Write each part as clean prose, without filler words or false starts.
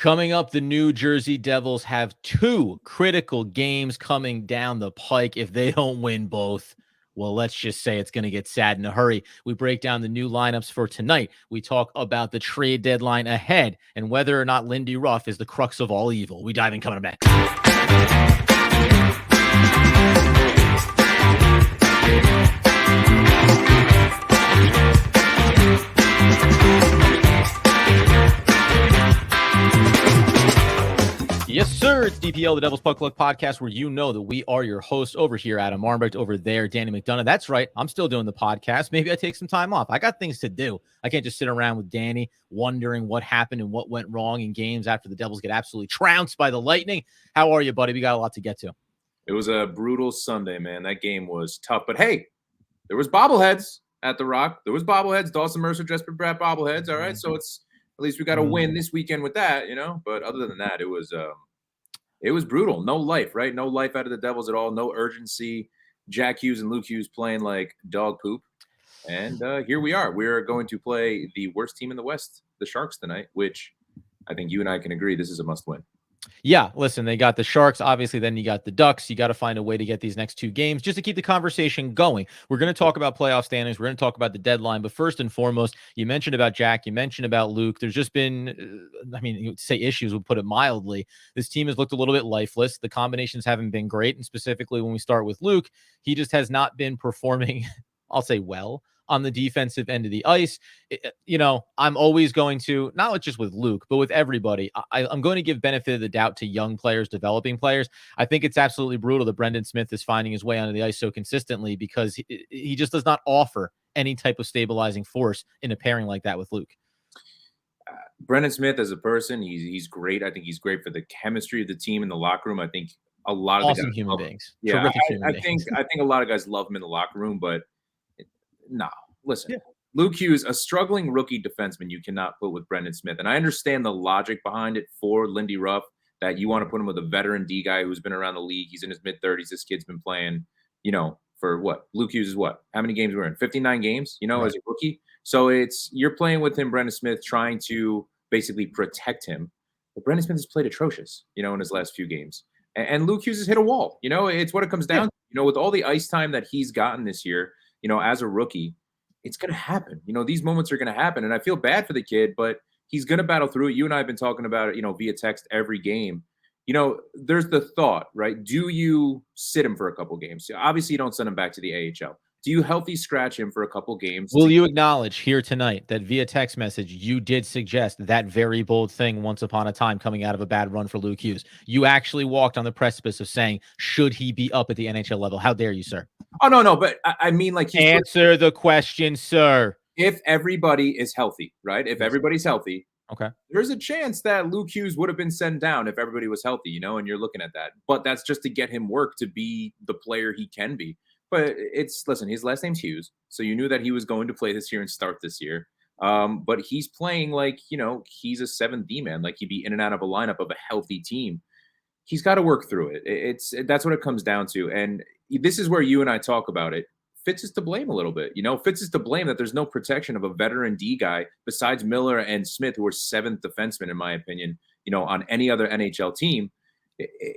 Coming up, the New Jersey Devils have two critical games coming down the pike. If they don't win both, well, let's just say it's going to get sad in a hurry. We break down the new lineups for tonight. We talk about the trade deadline ahead and whether or not Lindy Ruff is the crux of all evil. We dive in coming back. Yes, sir. It's DPL, the Devil's Puck Luck podcast, where you know that we are your hosts. Over here, Adam Armbrecht. Over there, Danny McDonough. That's right. I'm still doing the podcast. Maybe I take some time off. I got things to do. I can't just sit around with Danny wondering what happened and what went wrong in games after the Devils get absolutely trounced by the Lightning. How are you, buddy? We got a lot to get to. It was a brutal Sunday, man. That game was tough. But, hey, there was bobbleheads at the Rock. There was bobbleheads. Dawson Mercer just brought bobbleheads, all right? So it's at least we got to win this weekend with that, you know? But other than that, it was brutal. No life, right? No life out of the Devils at all. No urgency. Jack Hughes and Luke Hughes playing like dog poop. And here we are. We're going to play the worst team in the West, the Sharks, tonight, which I think you and I can agree this is a must-win. Yeah, listen, they got the Sharks. Obviously, then you got the Ducks. You got to find a way to get these next two games just to keep the conversation going. We're going to talk about playoff standings. We're going to talk about the deadline. But first and foremost, you mentioned about Jack. You mentioned about Luke. There's just been, you would say issues, would put it mildly. This team has looked a little bit lifeless. The combinations haven't been great. And specifically, when we start with Luke, he just has not been performing, I'll say, well on the defensive end of the ice. I'm always going to, not just with Luke, but with everybody, I'm going to give benefit of the doubt to young players, developing players. I think it's absolutely brutal that Brendan Smith is finding his way onto the ice so consistently because he just does not offer any type of stabilizing force in a pairing like that with Luke. Brendan Smith as a person, he's great. I think he's great for the chemistry of the team in the locker room. I think a lot of awesome the guys human beings. Yeah, terrific human beings. I think a lot of guys love him in the locker room, but no, listen. Yeah. Luke Hughes, a struggling rookie defenseman you cannot put with Brendan Smith. And I understand the logic behind it for Lindy Ruff, that you want to put him with a veteran D guy who's been around the league. He's in his mid-30s. This kid's been playing, for what? Luke Hughes is what? How many games we're in? 59 games, right, as a rookie. So you're playing with him, Brendan Smith, trying to basically protect him. But Brendan Smith has played atrocious, in his last few games. And Luke Hughes has hit a wall. It's what it comes down to. With all the ice time that he's gotten this year, as a rookie, it's going to happen. These moments are going to happen. And I feel bad for the kid, but he's going to battle through it. You and I have been talking about it, via text every game. There's the thought, right? Do you sit him for a couple games? Obviously, you don't send him back to the AHL. Do you healthy scratch him for a couple games? Will you acknowledge here tonight that via text message, you did suggest that very bold thing once upon a time coming out of a bad run for Luke Hughes? You actually walked on the precipice of saying, should he be up at the NHL level? How dare you, sir? Oh, no. But I mean, like, answer the question, sir. If everybody is healthy, right? If everybody's healthy, okay, there's a chance that Luke Hughes would have been sent down if everybody was healthy, and you're looking at that. But that's just to get him work to be the player he can be. But listen, his last name's Hughes, so you knew that he was going to play this year and start this year. But he's playing like, he's a 7th D man, like he'd be in and out of a lineup of a healthy team. He's got to work through it. That's what it comes down to. And this is where you and I talk about it. Fitz is to blame a little bit. Fitz is to blame that there's no protection of a veteran D guy besides Miller and Smith, who are 7th defensemen, in my opinion, on any other NHL team.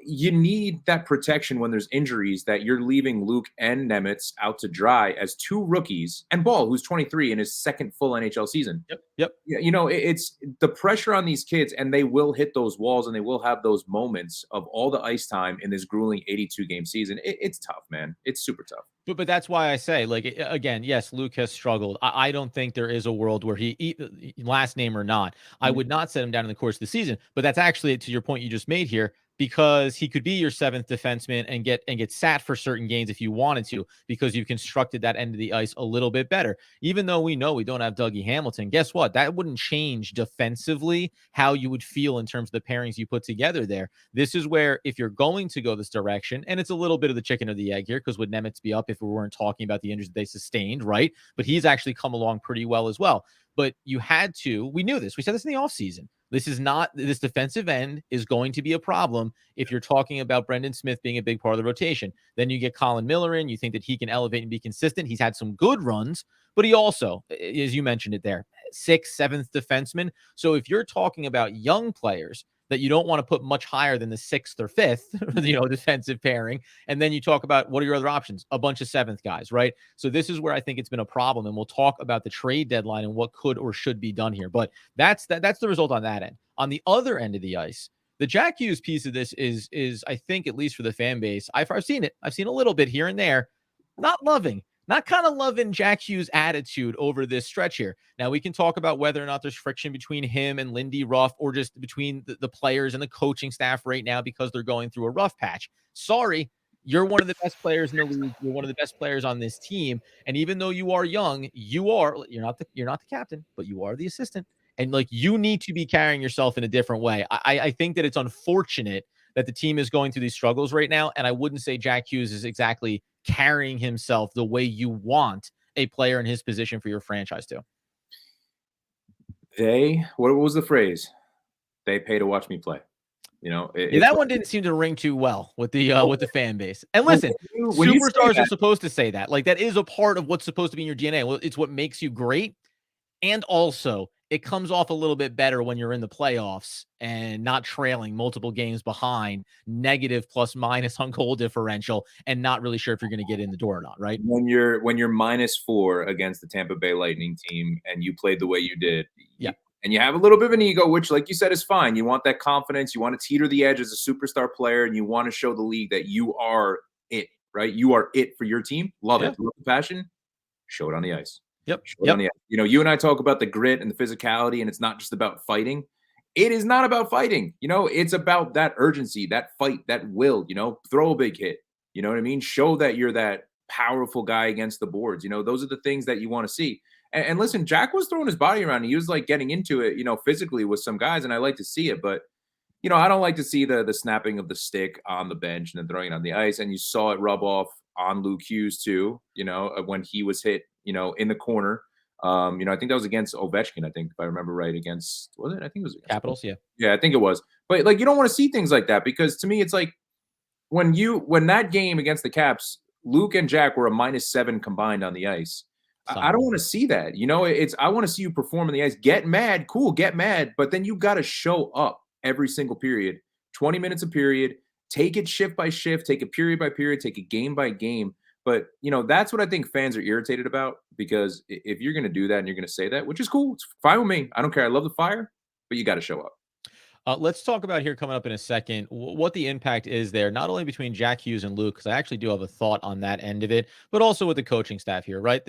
You need that protection when there's injuries, that you're leaving Luke and Nemitz out to dry as two rookies, and Ball, who's 23 in his 2nd full NHL season. Yep. It's the pressure on these kids, and they will hit those walls and they will have those moments of all the ice time in this grueling 82 game season. It's tough, man. It's super tough. But that's why I say, like, again, yes, Luke has struggled. I don't think there is a world where he, last name or not, I would not set him down in the course of the season. But that's actually, to your point you just made here, because he could be your 7th defenseman and get sat for certain games if you wanted to, because you've constructed that end of the ice a little bit better. Even though we know we don't have Dougie Hamilton, guess what? That wouldn't change defensively how you would feel in terms of the pairings you put together there. This is where, if you're going to go this direction, and it's a little bit of the chicken or the egg here, because would Nemitz be up if we weren't talking about the injuries that they sustained, right? But he's actually come along pretty well as well. But you had to, we knew this. We said this in the offseason. This defensive end is going to be a problem if you're talking about Brendan Smith being a big part of the rotation. Then you get Colin Miller in. You think that he can elevate and be consistent. He's had some good runs, but he also, as you mentioned it there, 6th, 7th defenseman. So if you're talking about young players that you don't want to put much higher than the sixth or fifth, defensive pairing. And then you talk about what are your other options? A bunch of seventh guys, right? So this is where I think it's been a problem. And we'll talk about the trade deadline and what could or should be done here. But that's the result on that end. On the other end of the ice, the Jack Hughes piece of this is I think, at least for the fan base, I've seen it. I've seen a little bit here and there. Not kind of loving Jack Hughes' attitude over this stretch here. Now, we can talk about whether or not there's friction between him and Lindy Ruff, or just between the players and the coaching staff right now because they're going through a rough patch. Sorry, you're one of the best players in the league. You're one of the best players on this team. And even though you are young, you're not the captain, but you are the assistant. And like, you need to be carrying yourself in a different way. I think that it's unfortunate that the team is going through these struggles right now. And I wouldn't say Jack Hughes is exactly carrying himself the way you want a player in his position for your franchise to. What was the phrase? They pay to watch me play. That one didn't seem to ring too well with the fan base. And listen, when you superstars are supposed to say that. Like, that is a part of what's supposed to be in your DNA. Well, it's what makes you great. And also, it comes off a little bit better when you're in the playoffs and not trailing multiple games behind, negative plus minus on goal differential, and not really sure if you're going to get in the door or not, right? When you're -4 against the Tampa Bay Lightning team and you played the way you did, yeah, and you have a little bit of an ego, which, like you said, is fine. You want that confidence. You want to teeter the edge as a superstar player, and you want to show the league that you are it, right? You are it for your team. Love it. Love the passion. Show it on the ice. Yep. On the ice. You and I talk about the grit and the physicality, and it's not just about fighting. It is not about fighting. It's about that urgency, that fight, that will. Throw a big hit. You know what I mean? Show that you're that powerful guy against the boards. Those are the things that you want to see. And listen, Jack was throwing his body around. He was like getting into it, physically with some guys, and I like to see it. But I don't like to see the snapping of the stick on the bench and then throwing it on the ice. And you saw it rub off on Luke Hughes too. When he was hit, in the corner. I think that was against Ovechkin. I think, if I remember right, was it? I think it was against Capitals. Yeah. Yeah, I think it was. But like, you don't want to see things like that, because to me, it's like when that game against the Caps, Luke and Jack were a -7 combined on the ice. I don't want to see that. I want to see you perform on the ice. Get mad, cool, get mad, but then you got to show up every single period, 20 minutes a period. Take it shift by shift, take it period by period, take it game by game. But that's what I think fans are irritated about, because if you're going to do that and you're going to say that, which is cool, it's fine with me. I don't care. I love the fire, but you got to show up. Let's talk about here, coming up in a second, what the impact is there, not only between Jack Hughes and Luke, because I actually do have a thought on that end of it, but also with the coaching staff here, right?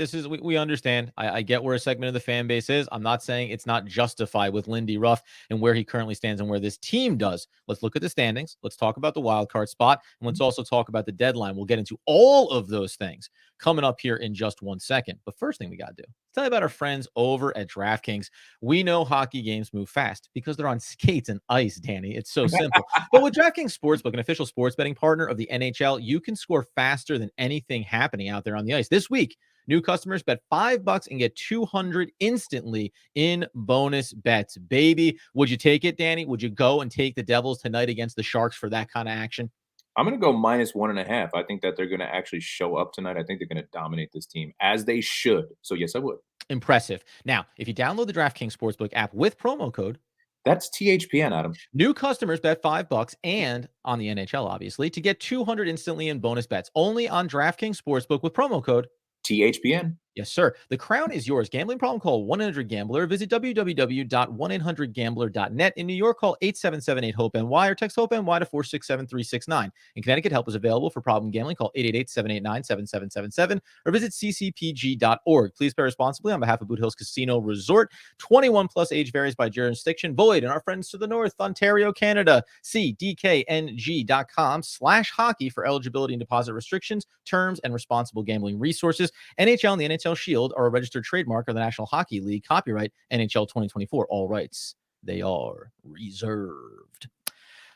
We understand. I get where a segment of the fan base is. I'm not saying it's not justified with Lindy Ruff and where he currently stands and where this team does. Let's look at the standings. Let's talk about the wild card spot. And let's also talk about the deadline. We'll get into all of those things coming up here in just 1 second. But first thing we got to do, tell you about our friends over at DraftKings. We know hockey games move fast because they're on skates and ice, Danny. It's so simple. But with DraftKings Sportsbook, an official sports betting partner of the NHL, you can score faster than anything happening out there on the ice. This week, new customers bet $5 and get $200 instantly in bonus bets. Baby, would you take it, Danny? Would you go and take the Devils tonight against the Sharks for that kind of action? I'm going to go -1.5. I think that they're going to actually show up tonight. I think they're going to dominate this team, as they should. So, yes, I would. Impressive. Now, if you download the DraftKings Sportsbook app with promo code, that's THPN, Adam. New customers bet $5 and on the NHL, obviously, to get $200 instantly in bonus bets. Only on DraftKings Sportsbook with promo code THPN. Yes, sir. The crown is yours. Gambling problem? Call 1-800-GAMBLER. Visit www.1800gambler.net. In New York, call 877-8-HOPE-NY or text HOPE-NY to 467-369. In Connecticut, help is available for problem gambling. Call 888-789-7777 or visit ccpg.org. Please play responsibly on behalf of Boot Hills Casino Resort. 21 plus, age varies by jurisdiction. Void. And our friends to the north, Ontario, Canada. See dkng.com/hockey for eligibility and deposit restrictions, terms, and responsible gambling resources. NHL and the NHL Shield are a registered trademark of the National Hockey League. Copyright NHL 2024. All rights, they are reserved.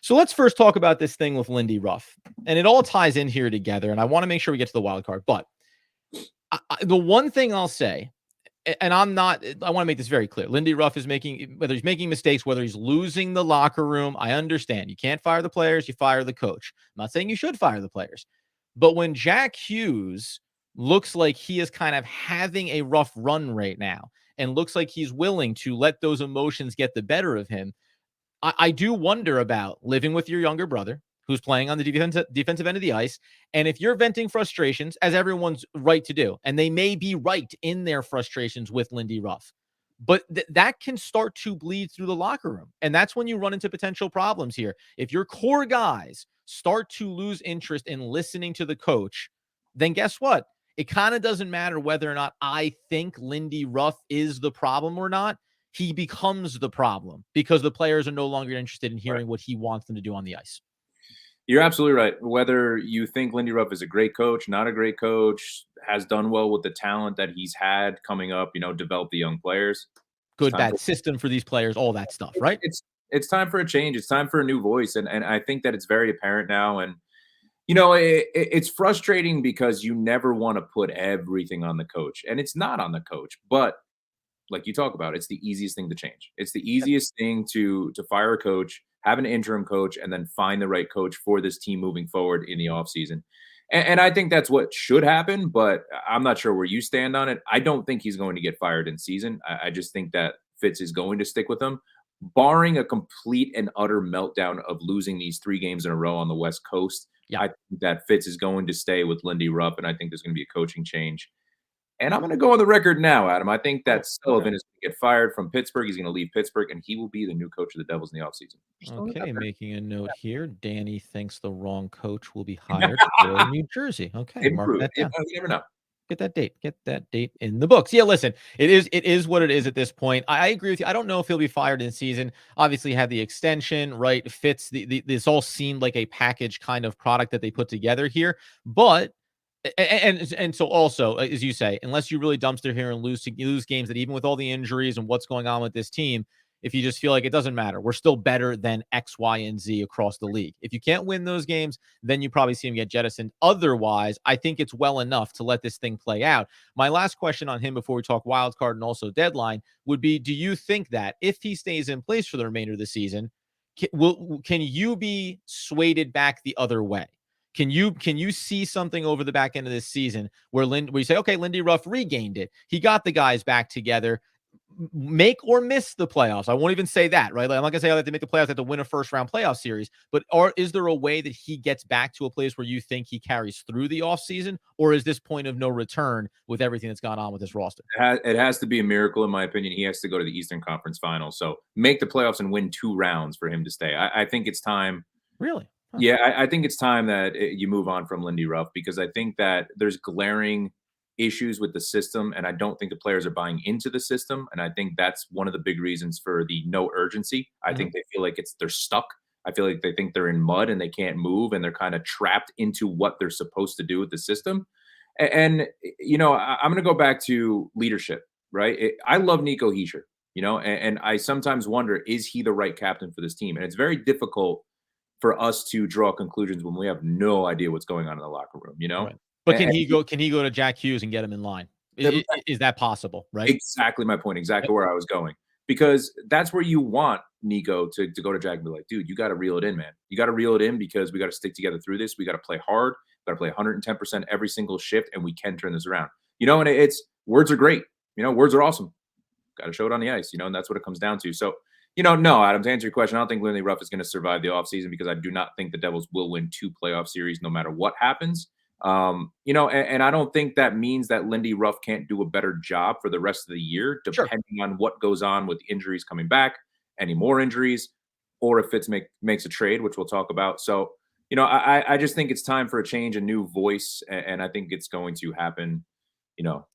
So let's first talk about this thing with Lindy Ruff. And it all ties in here together. And I want to make sure we get to the wild card. But the one thing I'll say, and I want to make this very clear. Lindy Ruff is whether he's making mistakes, whether he's losing the locker room, I understand. You can't fire the players, you fire the coach. I'm not saying you should fire the players. But when Jack Hughes looks like he is kind of having a rough run right now and looks like he's willing to let those emotions get the better of him, I do wonder about living with your younger brother who's playing on the defensive end of the ice. And if you're venting frustrations, as everyone's right to do, and they may be right in their frustrations with Lindy Ruff, but that can start to bleed through the locker room. And that's when you run into potential problems here. If your core guys start to lose interest in listening to the coach, then guess what? It kind of doesn't matter whether or not I think Lindy Ruff is the problem or not. He becomes the problem because the players are no longer interested in Right. hearing what he wants them to do on the ice. You're absolutely right. Whether you think Lindy Ruff is a great coach, not a great coach, has done well with the talent that he's had coming up, develop the young players. It's Good, time for bad system for these players, all that stuff, it's right? it's it's time for a change. It's time for a new voice, and I think that it's very apparent now. And it's frustrating because you never want to put everything on the coach, and it's not on the coach, but like you talk about, it's the easiest thing to change. It's the easiest thing to fire a coach, have an interim coach, and then find the right coach for this team moving forward in the offseason. And I think that's what should happen, but I'm not sure where you stand on it. I don't think he's going to get fired in season. I just think that Fitz is going to stick with him, barring a complete and utter meltdown of losing these 3 games in a row on the West Coast. Yeah. I think that Fitz is going to stay with Lindy Rupp, and I think there's going to be a coaching change. And I'm going to go on the record now, Adam. I think Oh, that okay. Sullivan is going to get fired from Pittsburgh. He's going to leave Pittsburgh, and he will be the new coach of the Devils in the offseason. Just throwing it out Okay, there. making a note here. Danny thinks the wrong coach will be hired for New Jersey. Okay, Maybe mark prove it. that down. You never know. Get that date. Get that date in the books. Yeah, listen, it is what it is at this point. I agree with you. I don't know if he'll be fired in season. Obviously, had the extension, right? Fits this all seemed like a package kind of product that they put together here. But and so also, as you say, unless you really dumpster here and lose games that even with all the injuries and what's going on with this team, if you just feel like it doesn't matter, we're still better than X, Y, and Z across the league. If you can't win those games, then you probably see him get jettisoned. Otherwise, I think it's well enough to let this thing play out. My last question on him before we talk wild card and also deadline would be: do you think that if he stays in place for the remainder of the season, can you be swayed back the other way? Can you see something over the back end of this season where where you say, okay, Lindy Ruff regained it. He got the guys back together. Make or miss the playoffs. I won't even say that, right? Like, I'm not gonna say that they make the playoffs, they have to win a first round playoff series. But is there a way that he gets back to a place where you think he carries through the offseason? Or is this point of no return with everything that's gone on with this roster? It has to be a miracle, in my opinion. He has to go to the Eastern Conference Finals. So make the playoffs and win 2 rounds for him to stay. I think it's time. Really? Huh. Yeah, I think it's time that you move on from Lindy Ruff, because I think that there's glaring issues with the system, and I don't think the players are buying into the system. And I think that's one of the big reasons for the no urgency. I Mhm. think they feel like they're stuck. I feel like they think they're in mud and they can't move, and they're kind of trapped into what they're supposed to do with the system. And I'm going to go back to leadership, right? I love Nico Heischer, and I sometimes wonder, is he the right captain for this team? And it's very difficult for us to draw conclusions when we have no idea what's going on in the locker room, Right. But And can he go to Jack Hughes and get him in line? and Is that possible, right? exactly my point, Yep. exactly where I was going. Because that's where you want Nico to go to Jack and be like, dude, you got to reel it in, man. You got to reel it in, because we got to stick together through this. We got to play hard. We got to play 110% every single shift, and we can turn this around. And it's words are great. Words are awesome. Got to show it on the ice, and that's what it comes down to. So, no, Adam, to answer your question, I don't think Lindy Ruff is going to survive the offseason, because I do not think the Devils will win 2 playoff series no matter what happens. And I don't think that means that Lindy Ruff can't do a better job for the rest of the year, Sure. depending on what goes on with injuries coming back, any more injuries, or if Fitz makes a trade, which we'll talk about. So, I just think it's time for a change, a new voice, and I think it's going to happen,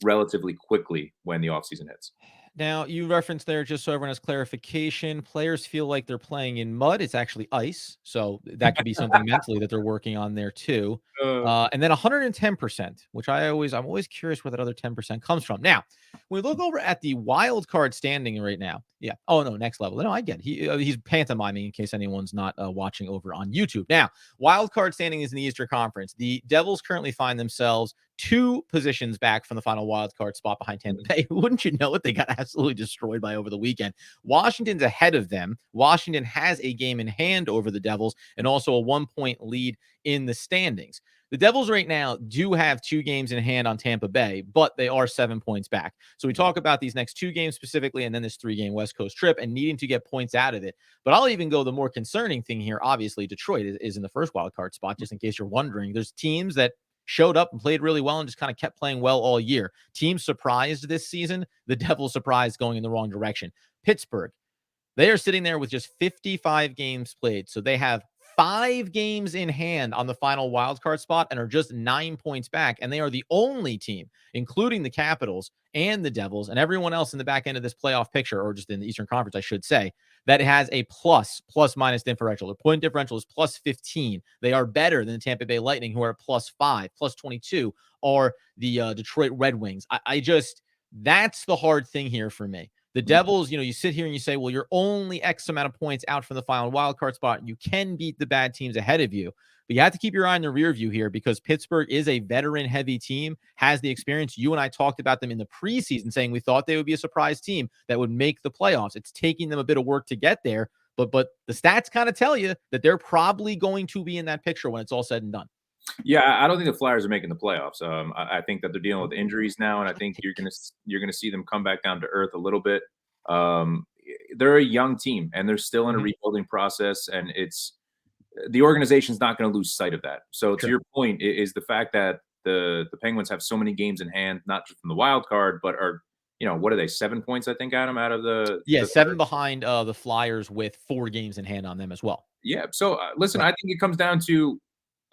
relatively quickly when the offseason hits. Now, you referenced there, just so everyone has clarification, players feel like they're playing in mud. It's actually ice. So that could be something mentally that they're working on there too. And then 110%, which I'm always curious where that other 10% comes from. Now, when we look over at the wild card standing right now. Yeah. Oh no, next level. No, I get it. He's pantomiming in case anyone's not watching over on YouTube. Now, wild card standing is in the Eastern Conference. The Devils currently find themselves 2 positions back from the final wild card spot behind Tampa Bay. Wouldn't you know it? They got absolutely destroyed by over the weekend. Washington's ahead of them. Washington has a game in hand over the Devils and also a 1-point lead in the standings. The Devils right now do have 2 games in hand on Tampa Bay, but they are 7 points back. So we talk about these next 2 games specifically, and then this 3-game West Coast trip and needing to get points out of it. But I'll even go the more concerning thing here. Obviously, Detroit is in the first wild card spot, just in case you're wondering. There's teams that showed up and played really well and just kind of kept playing well all year. Teams surprised this season. The Devils surprised going in the wrong direction. Pittsburgh, they are sitting there with just 55 games played. So they have 5 games in hand on the final wild card spot and are just 9 points back. And they are the only team, including the Capitals and the Devils and everyone else in the back end of this playoff picture, or just in the Eastern Conference, I should say, that has a plus minus differential. Their point differential is plus 15. They are better than the Tampa Bay Lightning, who are at plus 5, plus 22, or the Detroit Red Wings. I just, that's the hard thing here for me. The Devils, you sit here and you say, well, you're only X amount of points out from the final wild card spot. And you can beat the bad teams ahead of you. But you have to keep your eye on the rear view here because Pittsburgh is a veteran-heavy team, has the experience. You and I talked about them in the preseason, saying we thought they would be a surprise team that would make the playoffs. It's taking them a bit of work to get there. But the stats kind of tell you that they're probably going to be in that picture when it's all said and done. Yeah, I don't think the Flyers are making the playoffs. I think that they're dealing with injuries now, and I think you're gonna see them come back down to earth a little bit. Um, they're a young team, and they're still in a rebuilding process, and it's the organization's not going to lose sight of that. So to Sure. your point, is the fact that the Penguins have so many games in hand, not just from the wild card, but are what are they 7 points? I think Adam out of Yeah, the 7 third. behind the Flyers with 4 games in hand on them as well. Yeah. So listen, Right. I think it comes down to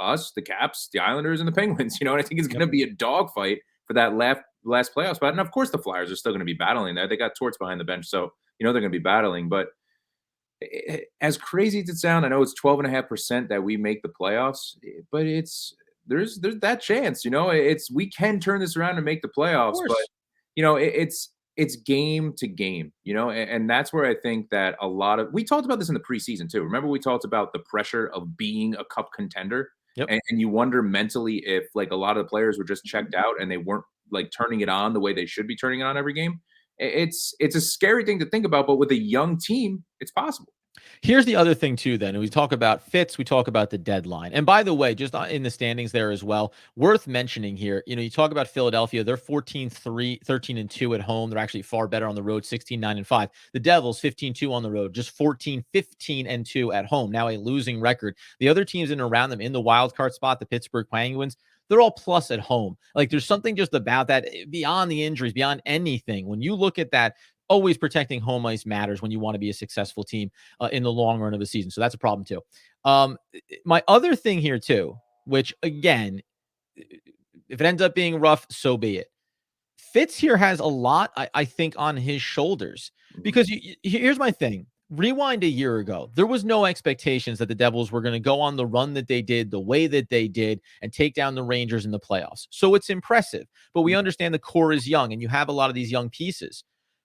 us, the Caps, the Islanders, and the Penguins. And I think it's going Yep. to be a dogfight for that last playoff spot. And of course, the Flyers are still going to be battling there. They got Torts behind the bench, so they're going to be battling. But as crazy as it sounds, I know it's 12.5% that we make the playoffs, but there's that chance. It's we can turn this around and make the Of playoffs, but course. it's game to game, and that's where I think that a lot of we talked about this in the preseason too. Remember, we talked about the pressure of being a cup contender, Yep. and you wonder mentally if like a lot of the players were just checked out and they weren't like turning it on the way they should be turning it on every game. It's a scary thing to think about, but with a young team, it's possible. Here's the other thing too, then. We talk about fits, we talk about the deadline. And by the way, just in the standings there as well, worth mentioning here, you talk about Philadelphia, they're 14-3, 13-2 at home. They're actually far better on the road, 16-9-5. The Devils 15-2 on the road, just 14-15-2 at home. Now a losing record. The other teams in and around them in the wild card spot, the Pittsburgh Penguins, they're all plus at home. Like there's something just about that beyond the injuries, beyond anything. When you look at that, always protecting home ice matters when you want to be a successful team in the long run of a season. So that's a problem too. My other thing here too, which again, if it ends up being rough, so be it. Fitz here has a lot, I think, on his shoulders Mhm. because here's my thing. Rewind a year ago, there was no expectations that the Devils were going to go on the run that they did, the way that they did, and take down the Rangers in the playoffs. So it's impressive, but we understand the core is young and you have a lot of these young pieces.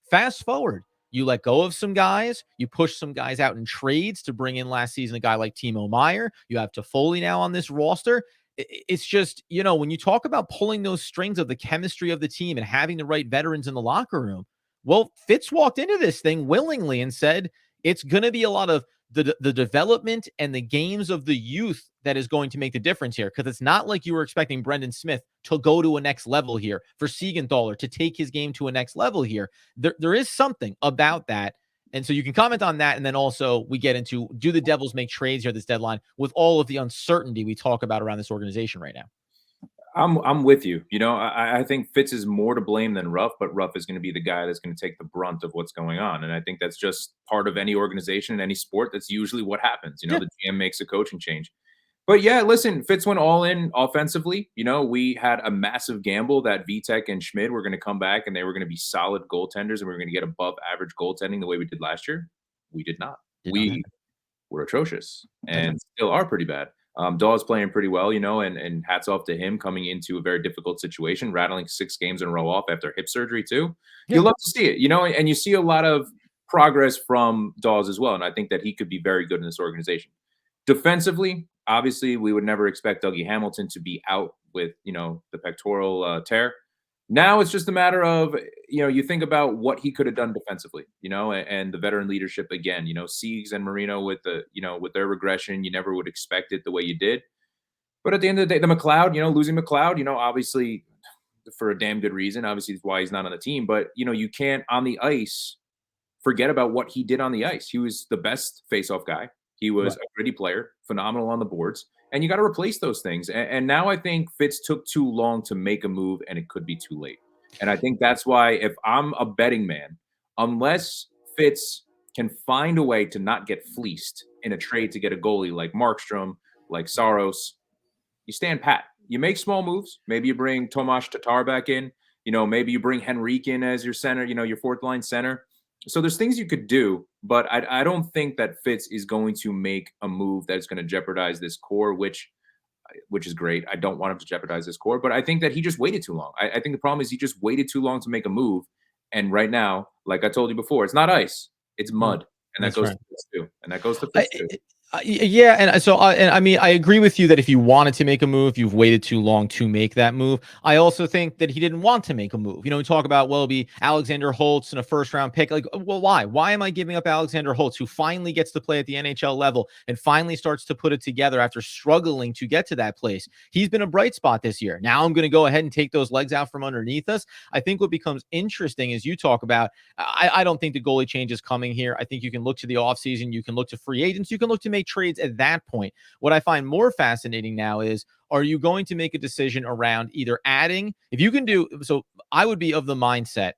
Fast forward, you let go of some guys, you push some guys out in trades to bring in last season a guy like Timo Meyer. You have Toffoli now on this roster. It's just, when you talk about pulling those strings of the chemistry of the team and having the right veterans in the locker room, well, Fitz walked into this thing willingly and said it's going to be a lot of the development and the games of the youth that is going to make the difference here. Because it's not like you were expecting Brendan Smith to go to a next level here, for Siegenthaler to take his game to a next level here. There is something about that. And so you can comment on that. And then also we get into, do the Devils make trades here this deadline with all of the uncertainty we talk about around this organization right now? I'm with you. I think Fitz is more to blame than Ruff, but Ruff is going to be the guy that's going to take the brunt of what's going on. And I think that's just part of any organization in any sport. That's usually what happens. Yeah. The GM makes a coaching change. But yeah, listen, Fitz went all in offensively. We had a massive gamble that Vitek and Schmid were going to come back and they were going to be solid goaltenders and we were going to get above average goaltending the way we did last year. We did not. Did not We happen. were atrocious That's right. and still are pretty bad. Dawes playing pretty well, and hats off to him coming into a very difficult situation, rattling 6 games in a row off after hip surgery too. Yeah. You love to see it, and you see a lot of progress from Dawes as well. And I think that he could be very good in this organization. Defensively, obviously, we would never expect Dougie Hamilton to be out with, the pectoral tear. Now it's just a matter of, you think about what he could have done defensively, and the veteran leadership again, Siegs and Marino with with their regression, you never would expect it the way you did. But at the end of the day, the McLeod, losing McLeod, obviously for a damn good reason. Obviously, it's why he's not on the team. But you can't on the ice forget about what he did on the ice. He was the best faceoff guy. He was Right. a gritty player, phenomenal on the boards, and you got to replace those things. And now I think Fitz took too long to make a move, and it could be too late. And I think that's why, if I'm a betting man, unless Fitz can find a way to not get fleeced in a trade to get a goalie like Markstrom, like Saros, you stand pat. You make small moves. Maybe you bring Tomas Tatar back in. Maybe you bring Henrique in as your center, your fourth line center. So there's things you could do, but I don't think that Fitz is going to make a move that's going to jeopardize this core, which is great. I don't want him to jeopardize this core, but I think that he just waited too long. I think the problem is he just waited too long to make a move. And right now, like I told you before, it's not ice, it's Mm, mud. And that that's goes right. to Fitz too. And that goes to Fitz too. Yeah, and so and I mean, I agree with you that if you wanted to make a move, you've waited too long to make that move. I also think that he didn't want to make a move. We talk about, well, it'll be Alexander Holtz and a first round pick. Like, well, why? Why am I giving up Alexander Holtz, who finally gets to play at the NHL level and finally starts to put it together after struggling to get to that place? He's been a bright spot this year. Now I'm going to go ahead and take those legs out from underneath us. I think what becomes interesting is you talk about, I don't think the goalie change is coming here. I think you can look to the offseason. You can look to free agents. You can look to make trades at that point. What I find more fascinating now is, are you going to make a decision around either adding, if you can do so? I would be of the mindset,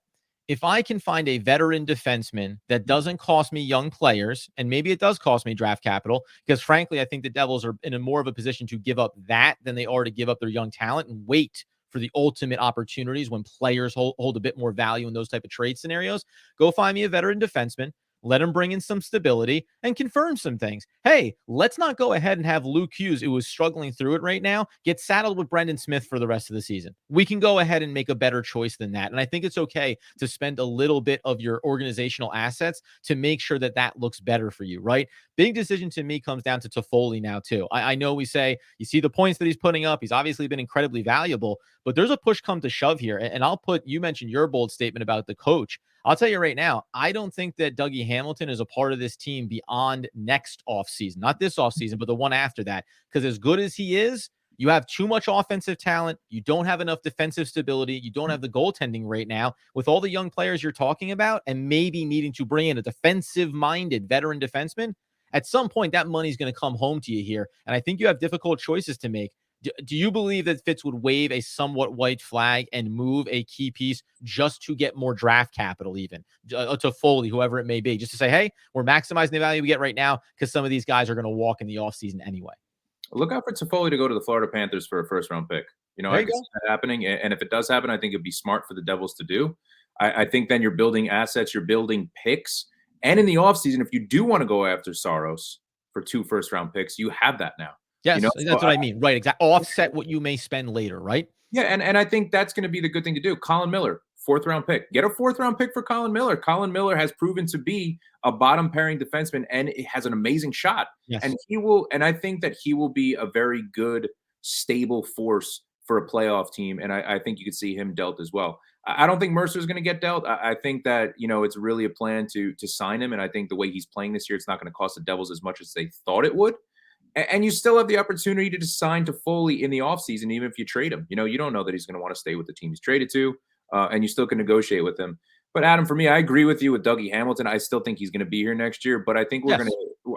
if I can find a veteran defenseman that doesn't cost me young players, and maybe it does cost me draft capital, because frankly, I think the Devils are in a more of a position to give up that than they are to give up their young talent and wait for the ultimate opportunities when players hold a bit more value in those type of trade scenarios. Go find me a veteran defenseman, let him bring in some stability and confirm some things. Hey, let's not go ahead and have Luke Hughes, who is struggling through it right now, get saddled with Brendan Smith for the rest of the season. We can go ahead and make a better choice than that. And I think it's okay to spend a little bit of your organizational assets to make sure that that looks better for you, right? Big decision to me comes down to Toffoli now, too. I know we say you see the points that he's putting up. He's obviously been incredibly valuable, but there's a push come to shove here. And you mentioned your bold statement about the coach. I'll tell you right now, I don't think that Dougie Hamilton is a part of this team beyond next offseason, not this offseason, but the one after that. Because as good as he is, you have too much offensive talent. You don't have enough defensive stability. You don't have the goaltending right now with all the young players you're talking about, and maybe needing to bring in a defensive minded veteran defenseman. At some point, that money's going to come home to you here. And I think you have difficult choices to make. Do you believe that Fitz would wave a somewhat white flag and move a key piece just to get more draft capital, even to Foley, whoever it may be, just to say, hey, we're maximizing the value we get right now because some of these guys are going to walk in the offseason anyway? Look out for Toffoli to go to the Florida Panthers for a first round pick. There I you could see go. that happening. And if it does happen, I think it'd be smart for the Devils to do. I think then you're building assets, you're building picks. And in the offseason, if you do want to go after Saros for 2 first round picks, you have that now. Yes, So that's what I mean. Right. Exactly. Offset what you may spend later, right? yeah, and I think that's going to be the good thing to do. Colin Miller, 4th round pick. Get a 4th round pick for Colin Miller. Colin Miller has proven to be a bottom pairing defenseman, and it has an amazing shot. And Yes. I think that he will be a very good, stable force for a playoff team. And I think you could see him dealt as well. I don't think Mercer's going to get dealt. I think that it's really a plan to sign him, and I think the way he's playing this year, it's not going to cost the Devils as much as they thought it would. And you still have the opportunity to sign to Foley in the offseason, even if you trade him. You don't know that he's going to want to stay with the team he's traded to, and you still can negotiate with him. But Adam, for me, I agree with you with Dougie Hamilton. I still think he's going to be here next year, but I think Yes.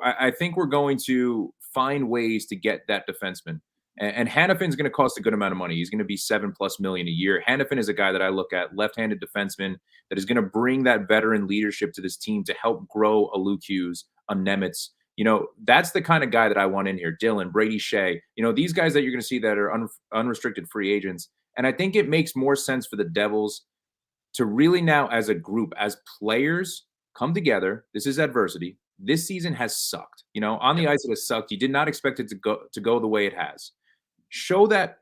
I think we're going to find ways to get that defenseman. And Hannafin's going to cost a good amount of money. He's going to be $7+ million a year. Hannafin is a guy that I look at, left-handed defenseman, that is going to bring that veteran leadership to this team to help grow a Luke Hughes, a Nemitz. That's the kind of guy that I want in here. Dylan, Brady Shea, these guys that you're going to see that are unrestricted free agents. And I think it makes more sense for the Devils to really now, as a group, as players, come together. This is adversity. This season has sucked. On the Yep. ice, it has sucked. You did not expect it to go the way it has. Show that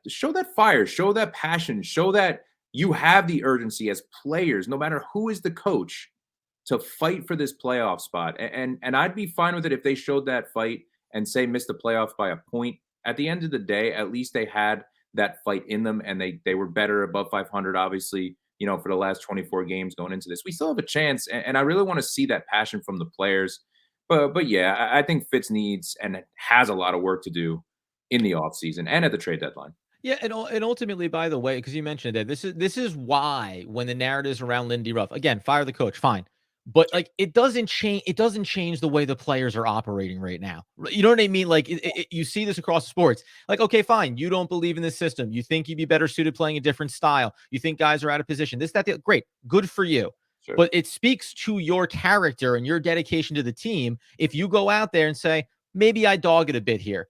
fire, show that passion, show that you have the urgency as players, no matter who is the coach, to fight for this playoff spot. And I'd be fine with it if they showed that fight and say missed the playoffs by a point. At the end of the day, at least they had that fight in them, and they were better above 500, obviously, for the last 24 games going into this. We still have a chance, and I really want to see that passion from the players. But yeah, I think Fitz needs and has a lot of work to do in the offseason and at the trade deadline. Yeah, and ultimately, by the way, because you mentioned that this is why when the narratives around Lindy Ruff, again, fire the coach, fine. But like it doesn't change the way the players are operating right now. You know what I mean? Like you see this across sports. Like, okay, fine, you don't believe in this system. You think you'd be better suited playing a different style. You think guys are out of position. This, that, great, good for you. Sure. But it speaks to your character and your dedication to the team if you go out there and say, maybe I dog it a bit here.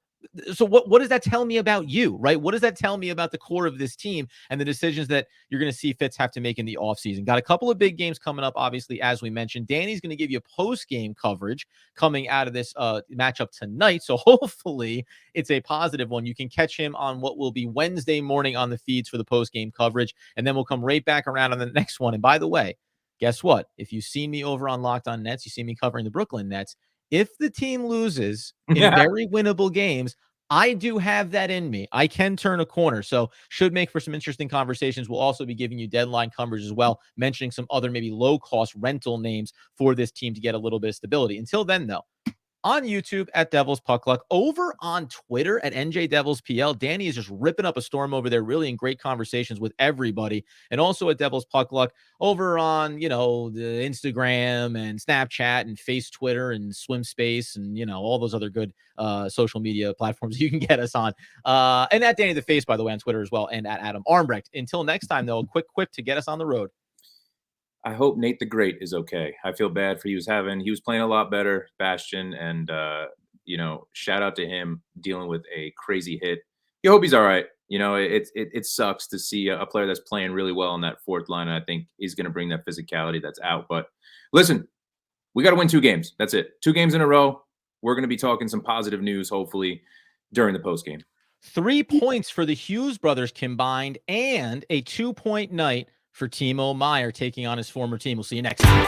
So what does that tell me about you, right? What does that tell me about the core of this team and the decisions that you're going to see Fitz have to make in the offseason? Got a couple of big games coming up, obviously, as we mentioned. Danny's going to give you post-game coverage coming out of this matchup tonight. So hopefully it's a positive one. You can catch him on what will be Wednesday morning on the feeds for the post-game coverage, and then we'll come right back around on the next one. And by the way, guess what? If you see me over on Locked On Nets, you see me covering the Brooklyn Nets. If the team loses in very winnable games, I do have that in me. I can turn a corner. So should make for some interesting conversations. We'll also be giving you deadline coverage as well, mentioning some other maybe low-cost rental names for this team to get a little bit of stability. Until then, though, on YouTube at Devils Puck Luck, over on Twitter at NJ Devils PL. Danny is just ripping up a storm over there, really in great conversations with everybody. And also at Devils Puck Luck over on, the Instagram and Snapchat and Face Twitter and Swim Space and, all those other good social media platforms you can get us on. And at Danny the Face, by the way, on Twitter as well, and at Adam Armbrecht. Until next time, though, a quick quip to get us on the road. I hope Nate the Great is okay. I feel bad for he was playing a lot better, Bastion, and shout out to him dealing with a crazy hit. You hope he's all right. It sucks to see a player that's playing really well on that fourth line. And I think he's going to bring that physicality that's out. But listen, we got to win 2 games. That's it. 2 games in a row. We're going to be talking some positive news, hopefully, during the post game. 3 points for the Hughes brothers combined and a 2-point night for Timo Meier taking on his former team. We'll see you next time.